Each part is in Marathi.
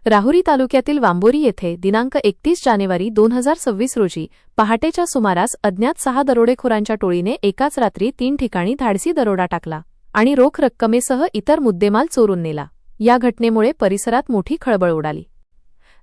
राहुरी तालुक्यातील वांबोरी येथे दिनांक 31 जानेवारी 2026 रोजी पहाटेच्या सुमारास अज्ञात 6 दरोडेखोरांच्या टोळीने एकाच रात्री 3 ठिकाणी धाडसी दरोडा टाकला आणि रोख रक्कमेसह इतर मुद्देमाल चोरून नेला। या घटनेमुळे परिसरात मोठी खळबळ उडाली।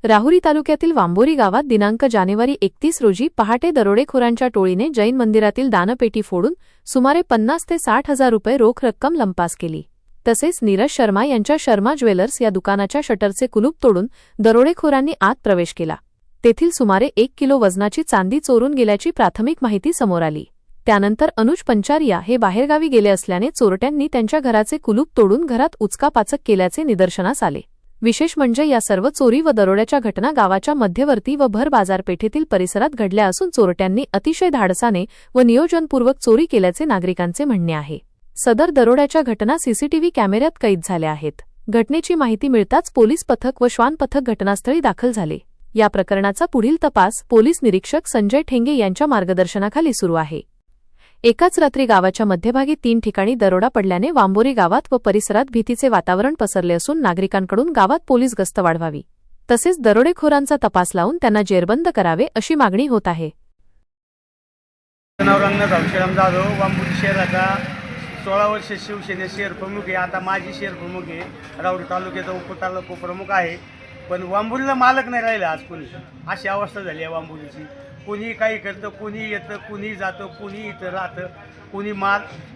राहुरी तालुक्यातील वांबोरी गावात दिनांक जानेवारी 31 रोजी पहाटे दरोडेखोरांच्या टोळीने जैन मंदिरातील दानपेटी फोडून सुमारे 50 ते 60 हजार रुपये रोख रक्कम लंपास केली। तसेच नीरज शर्मा यांच्या शर्मा ज्वेलर्स या दुकानाच्या शटरचे कुलूप तोडून दरोडेखोरांनी आत प्रवेश केला। तेथील सुमारे 1 किलो वजनाची चांदी चोरून गेल्याची प्राथमिक माहिती समोर आली। त्यानंतर अनुज पंचारिया हे बाहेरगावी गेले असल्याने चोरट्यांनी त्यांच्या घराचे कुलूप तोडून घरात उचकापाचक केल्याचे निदर्शनास आले। विशेष म्हणजे या सर्व चोरी व दरोड्याच्या घटना गावाच्या मध्यवर्ती व भर बाजारपेठेतील परिसरात घडल्या असून चोरट्यांनी अतिशय धाडसाने व नियोजनपूर्वक चोरी केल्याचे नागरिकांचे म्हणणे आहे। सदर दरोड्याच्या घटना सीसीटीव्ही कॅमेऱ्यात कैद झाल्या आहेत। घटनेची माहिती मिळताच पोलीस पथक व श्वान पथक घटनास्थळी दाखल झाले। या प्रकरणाचा पुढील तपास पोलीस निरीक्षक संजय ठेंगे यांच्या मार्गदर्शनाखाली सुरू आहे। एकाच रात्री गावाच्या मध्यभागी 3 ठिकाणी दरोडा पडल्याने वांबोरी गावात व परिसरात भीतीचे वातावरण पसरले असून नागरिकांकडून गावात पोलीस गस्त वाढवावी तसेच दरोडेखोरांचा तपास लावून त्यांना जेरबंद करावे अशी मागणी होत आहे। वांबोरी शहराचा 16 वर्ष शिवसेने शहर प्रमुख आहे। आता माजी शहर प्रमुख आहे। राहुरी तालुक्याचा उपतालुका प्रमुख आहे। पण वांबोरीला मालक नाही राहिला आज कोणी। अशी अवस्था झाली आहे वांबोरीची। कोणी काही करतं, कोणी येतं, कोणी जातं, कोणी इथं राहतं, कोणी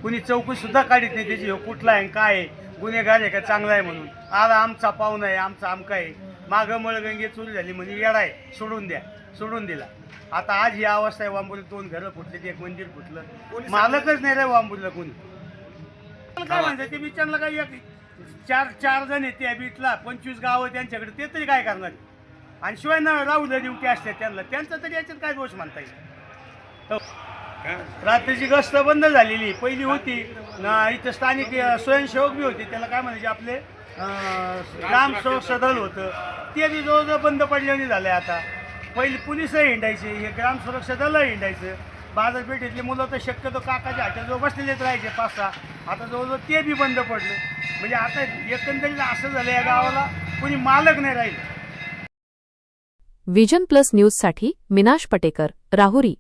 कोणी चौकशीसुद्धा काढत नाही त्याची कुठला आहे काय आहे, गुन्हेगार आहे का चांगला आहे म्हणून। आज आमचा पाहुणा आहे, आमचा आमका आहे, मागं मळगंगे चोरी झाली म्हणजे येडा आहे, सोडून दिला। आता आज ही अवस्था आहे वांबोरीत। 2 घरं फुटले, 1 मंदिर फुटलं, मालकच नाही रे वांबोरीला कोणी। काय म्हणतात ते विचारलं काय, 4 जण येते बीटला, 25 गावं त्यांच्याकडे, ते तरी काय करणार? आणि शिवाय ना राहुल ड्युटी असते त्यांचा तरी याच्यात काय दोष मानता येईल? रात्रीची गस्त बंद झालेली पहिली होती ना। इथं स्थानिक स्वयंसेवक बी होते, त्याला काय म्हणायचे आपले ग्रामसेवक दल होतं, ते बी जवळजवळ बंद पडल्याने झालं। आता पहिली पोलिसही हिंडायचे, हे ग्रामसुरक्षा दलही हिंडायचं। बाजारपेठेतले मुलं तर शक्यतो काकाच्या हाताजवळ बसलेलेच राहायचे 5-6, आता जवळजवळ ते बी बंद पडलं। म्हणजे आता एकंदरीत असं झालं या गावाला कोणी मालक नाही राहील। विजन प्लस न्यूजसाठी मिनाश पटेकर, राहुरी।